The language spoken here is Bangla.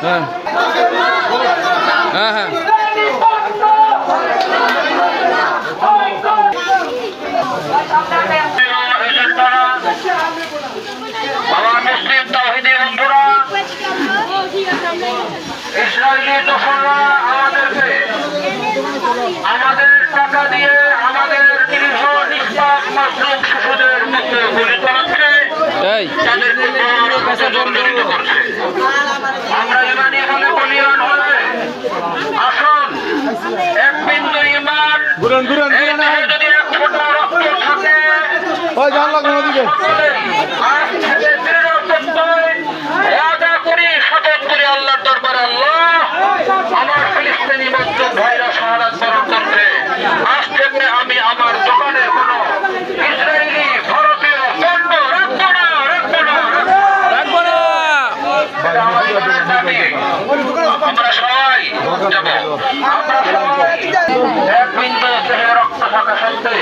হ্যাঁ হ্যাঁ হ্যাঁ মুসলিম তাওহীদি বন্ধুরা, ইসরায়েলি দোসররা আমাদের টাকা দিয়ে আমাদের নিরীহ নিষ্পাপ মাসুম শিশুদের মধ্যে গুলি চালাচ্ছে, তাদেরকে জর্জরিত করছে। আমরা ইমানি বলে বলিয়ান হলে আসুন এক বিন্দু ইমান যদি এক ফোঁটা রক্ত থাকে শপথ করি আল্লাহর দরবারে, আল্লাহ আমার ফিলিস্তিনি মজলুম ভাইরা শাহাদাত বরণ করছে, আজ থেকে আমি আমার দোকানে কোনো ইসরায়েলি ভারতীয় পণ্য রাখবো না। আমরা সবাই যাব, আমরা সবাই এক বিন্দু দেহে রক্ত থাকা সত্ত্বে